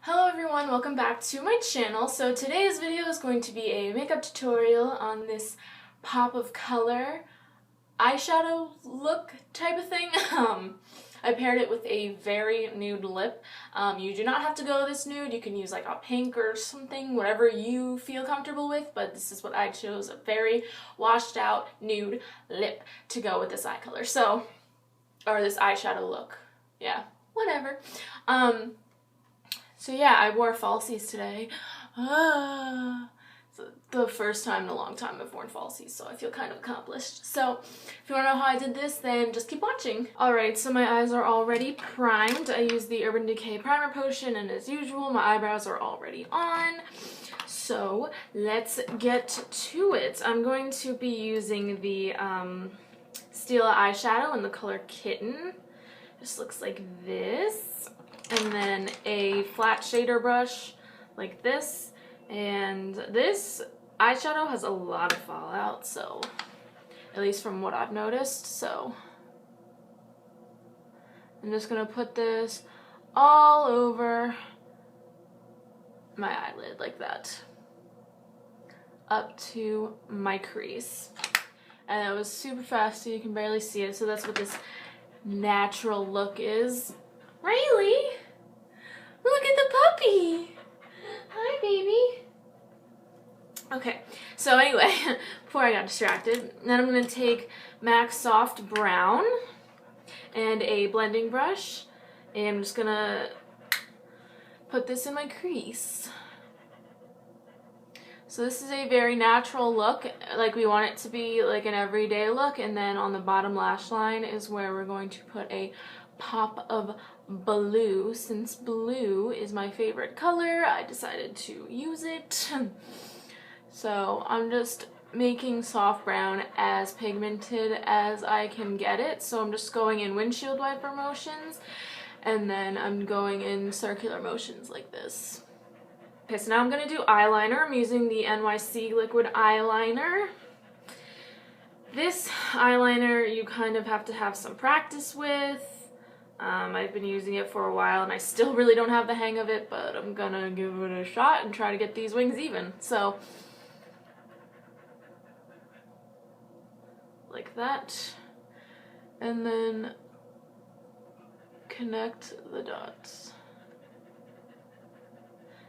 Hello everyone, welcome back to my channel. So today's video is going to be a makeup tutorial on this pop of color eyeshadow look type of thing. I paired it with a very nude lip. You do not have to go this nude. You can use like a pink or something, whatever you feel comfortable with, but this is what I chose, a very washed out nude lip to go with this eye color. So, or this eyeshadow look. Yeah, whatever. So yeah, I wore falsies today. It's the first time in a long time I've worn falsies, so I feel kind of accomplished. So if you want to know how I did this, then just keep watching. Alright, so my eyes are already primed. I used the Urban Decay Primer Potion, and as usual, my eyebrows are already on. So let's get to it. I'm going to be using the Stila eyeshadow in the color Kitten. Just looks like this. And then a flat shader brush like this, and this eyeshadow has a lot of fallout, so at least from what I've noticed. So I'm just gonna put this all over my eyelid like that up to my crease, and it was super fast so you can barely see it. So that's what this natural look is. Riley, look at the puppy. Hi, baby. Okay, so anyway, before I got distracted, then I'm going to take MAC Soft Brown and a blending brush, and I'm just going to put this in my crease. So this is a very natural look, like we want it to be like an everyday look, and then on the bottom lash line is where we're going to put a pop of blue. Since blue is my favorite color, I decided to use it. So I'm just making soft brown as pigmented as I can get it. So I'm just going in windshield wiper motions, and then I'm going in circular motions like this. Okay, so now I'm going to do eyeliner. I'm using the NYC liquid eyeliner. This eyeliner you kind of have to have some practice with. I've been using it for a while and I still really don't have the hang of it, but I'm gonna give it a shot and try to get these wings even. So, like that. And then connect the dots.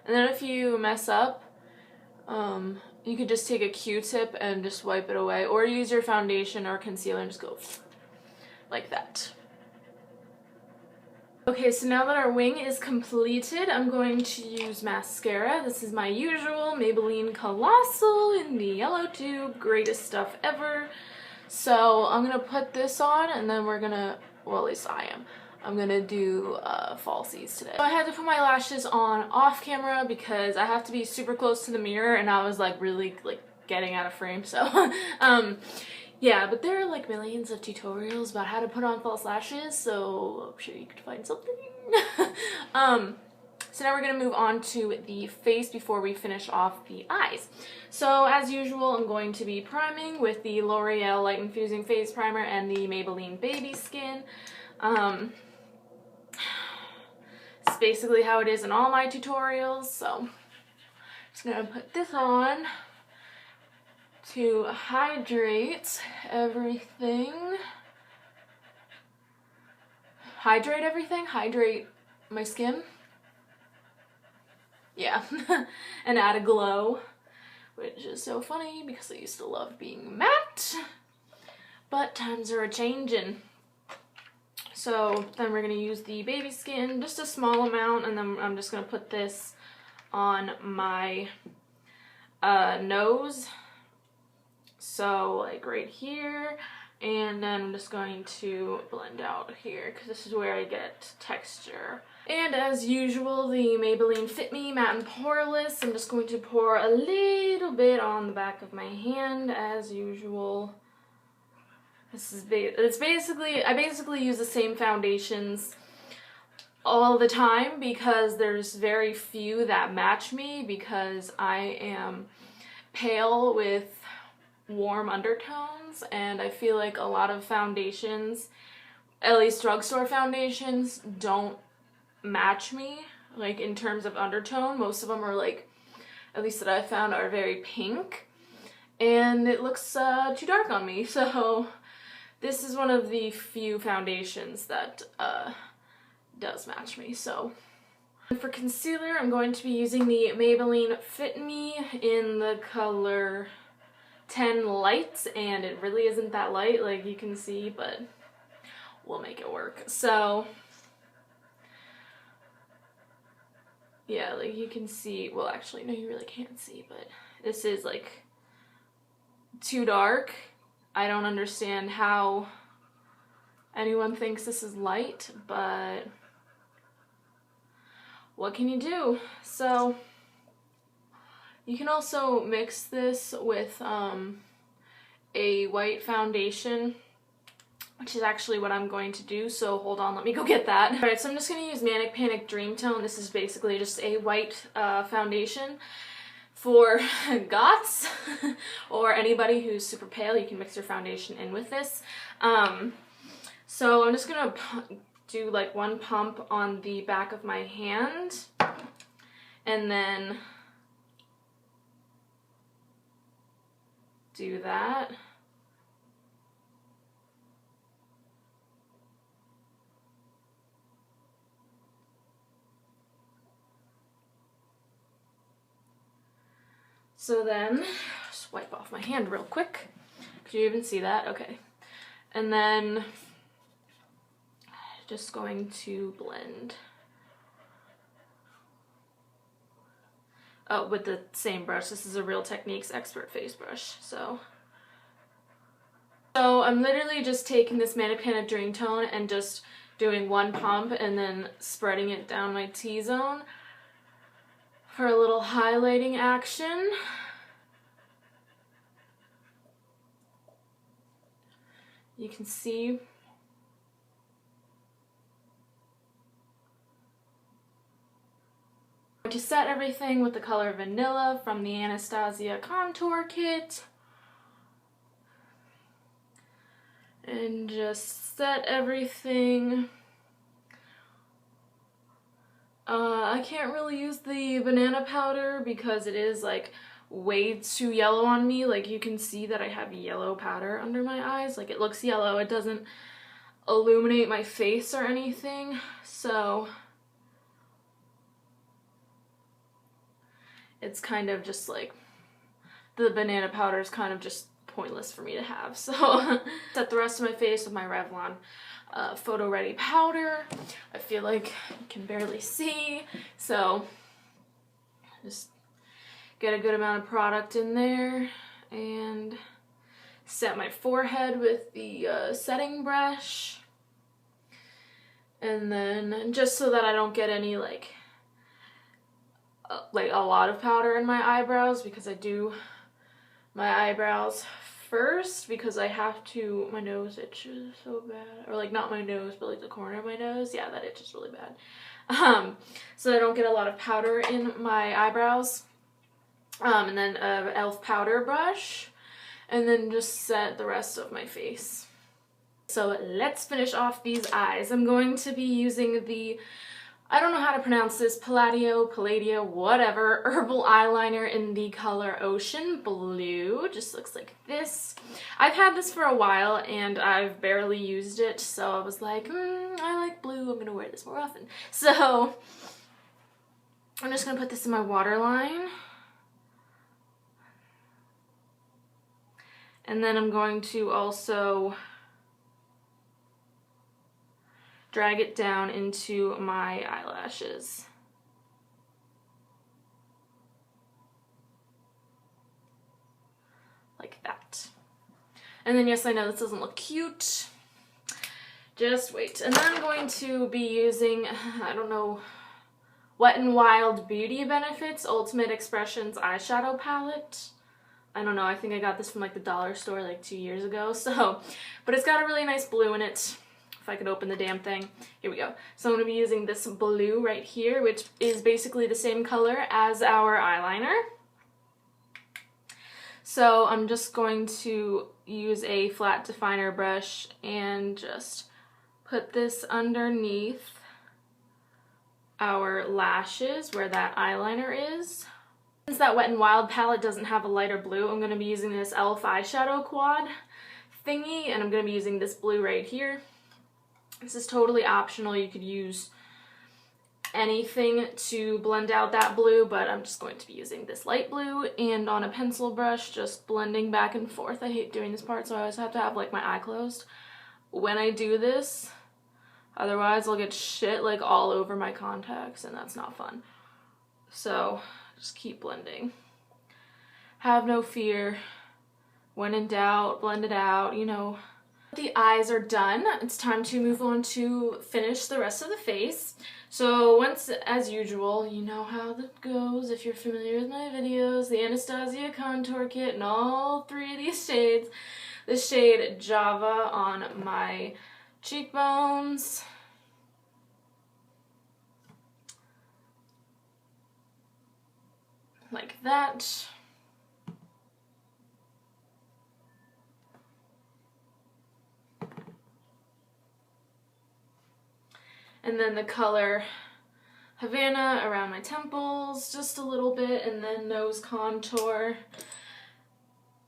And then if you mess up, you could just take a Q-tip and just wipe it away, or use your foundation or concealer and just go like that. Okay, so now that our wing is completed, I'm going to use mascara. This is my usual Maybelline Colossal in the yellow tube, greatest stuff ever. So I'm gonna put this on, and then we're gonna, well, at least I am. I'm gonna do falsies today. So I had to put my lashes on off camera because I have to be super close to the mirror, and I was like really like getting out of frame. So yeah, but there are like millions of tutorials about how to put on false lashes, so I'm sure you could find something. So now we're gonna move on to the face before we finish off the eyes. So as usual, I'm going to be priming with the L'Oreal Light Infusing Face Primer and the Maybelline Baby Skin. It's basically how it is in all my tutorials, so I'm just gonna put this on to hydrate everything. Hydrate everything? Hydrate my skin? Yeah. And add a glow, which is so funny because I used to love being matte, but times are a-changin'. So then we're going to use the Baby Skin, just a small amount, and then I'm just going to put this on my nose. So like right here, and then I'm just going to blend out here because this is where I get texture. And as usual, the Maybelline Fit Me Matte and Poreless. I'm just going to pour a little bit on the back of my hand as usual. This is I basically use the same foundations all the time because there's very few that match me because I am pale with warm undertones, and I feel like a lot of foundations, at least drugstore foundations, don't match me. like in terms of undertone. Most of them are like, at least that I found, are very pink, and it looks too dark on me. So this is one of the few foundations that does match me. So for concealer, I'm going to be using the Maybelline Fit Me in the color 10 Light, and it really isn't that light, like you can see, but we'll make it work. So yeah, like you can see, well actually no, you really can't see, but this is like too dark. I don't understand how anyone thinks this is light, but what can you do? So you can also mix this with a white foundation, which is actually what I'm going to do, so hold on, let me go get that. Alright, so I'm just going to use Manic Panic Dream Tone. This is basically just a white foundation for goths or anybody who's super pale. You can mix your foundation in with this. So I'm just going to do like one pump on the back of my hand, and then do that. So then, just wipe off my hand real quick. Could you even see that? Okay. And then just going to blend. Oh, with the same brush. This is a Real Techniques Expert Face Brush. So I'm literally just taking this Manic Panic Dream Tone and just doing one pump and then spreading it down my T-zone for a little highlighting action. You can see to set everything with the color Vanilla from the Anastasia Contour Kit. And just set everything. I can't really use the banana powder because it is like way too yellow on me. Like you can see that I have yellow powder under my eyes. Like it looks yellow. It doesn't illuminate my face or anything. So it's kind of just like, the banana powder is kind of just pointless for me to have. So set the rest of my face with my Revlon Photo Ready powder. I feel like you can barely see, so just get a good amount of product in there and set my forehead with the setting brush. And then just so that I don't get any like a lot of powder in my eyebrows, because I do my eyebrows first because I have to, my nose itches so bad, or like not my nose but like the corner of my nose, yeah, that itches really bad. So I don't get a lot of powder in my eyebrows. And then a e.l.f. powder brush, and then just set the rest of my face. So let's finish off these eyes. I'm going to be using the, I don't know how to pronounce this, Palladio, whatever, herbal eyeliner in the color Ocean Blue. Just looks like this. I've had this for a while and I've barely used it, so I was like, I like blue, I'm gonna wear this more often. So I'm just gonna put this in my waterline. And then I'm going to also drag it down into my eyelashes. Like that. And then yes, I know this doesn't look cute. Just wait. And then I'm going to be using, I don't know, Wet n Wild Beauty Benefits Ultimate Expressions eyeshadow palette. I don't know, I think I got this from like the dollar store like 2 years ago, so, but it's got a really nice blue in it. If I could open the damn thing. Here we go. So I'm going to be using this blue right here, which is basically the same color as our eyeliner. So I'm just going to use a flat definer brush and just put this underneath our lashes where that eyeliner is. Since that Wet n Wild palette doesn't have a lighter blue, I'm going to be using this e.l.f. eyeshadow quad thingy, and I'm going to be using this blue right here. This is totally optional. You could use anything to blend out that blue, but I'm just going to be using this light blue and on a pencil brush just blending back and forth. I hate doing this part, so I always have to have like my eye closed when I do this, otherwise I'll get shit like all over my contacts and that's not fun. So just keep blending. Have no fear. When in doubt, blend it out, you know. The eyes are done. It's time to move on to finish the rest of the face. So once, as usual, you know how that goes if you're familiar with my videos, the Anastasia contour kit and all 3 of these shades. The shade Java on my cheekbones. Like that. And then the color Havana around my temples, just a little bit, and then nose contour.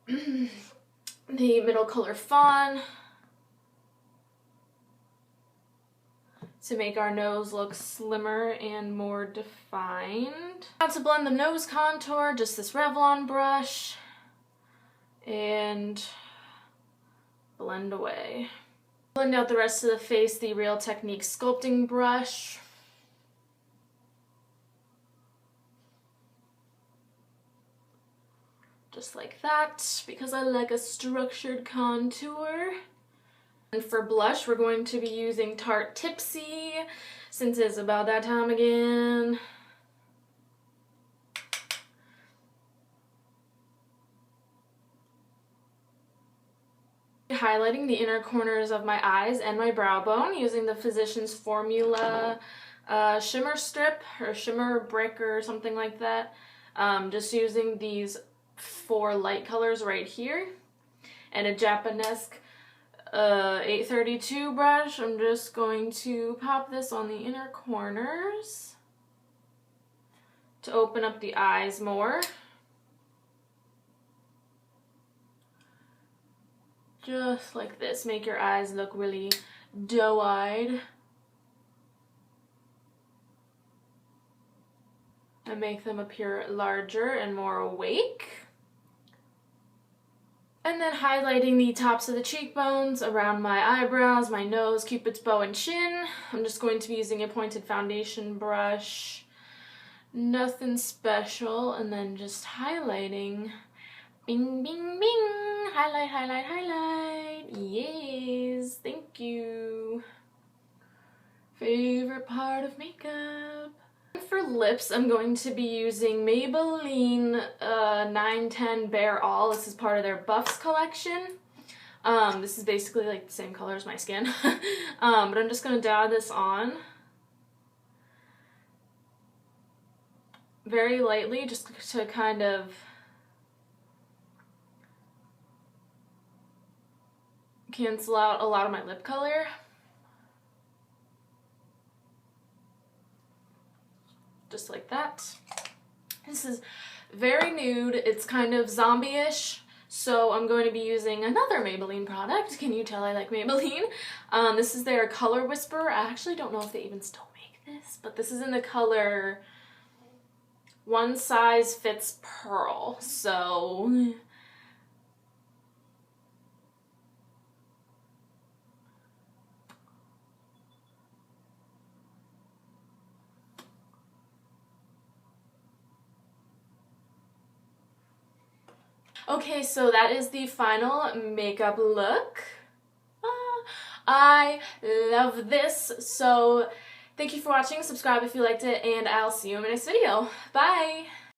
The middle color Fawn to make our nose look slimmer and more defined. Now to blend the nose contour, just this Revlon brush, and blend away. Blend out the rest of the face, the Real Technique sculpting brush. Just like that, because I like a structured contour. And for blush, we're going to be using Tarte Tipsy, since it's about that time again. Highlighting the inner corners of my eyes and my brow bone using the Physicians Formula shimmer strip or shimmer brick or something like that. Just using these 4 light colors right here and a Japanesque 832 brush. I'm just going to pop this on the inner corners to open up the eyes more. Just like this, make your eyes look really doe-eyed. And make them appear larger and more awake. And then highlighting the tops of the cheekbones, around my eyebrows, my nose, cupid's bow, and chin. I'm just going to be using a pointed foundation brush. Nothing special. And then just highlighting. Bing, bing, bing. Highlight, highlight, highlight. Yes, thank you. Favorite part of makeup. For lips, I'm going to be using Maybelline 910 Bare All. This is part of their Buffs collection. This is basically like the same color as my skin. But I'm just going to dab this on very lightly, just to kind of cancel out a lot of my lip color. Just like that. This is very nude. It's kind of zombie-ish, so I'm going to be using another Maybelline product. Can you tell I like Maybelline? This is their Color Whisperer. I actually don't know if they even still make this, but this is in the color One Size Fits Pearl. So okay, so that is the final makeup look. I love this. So thank you for watching. Subscribe if you liked it, and I'll see you in my next video. Bye!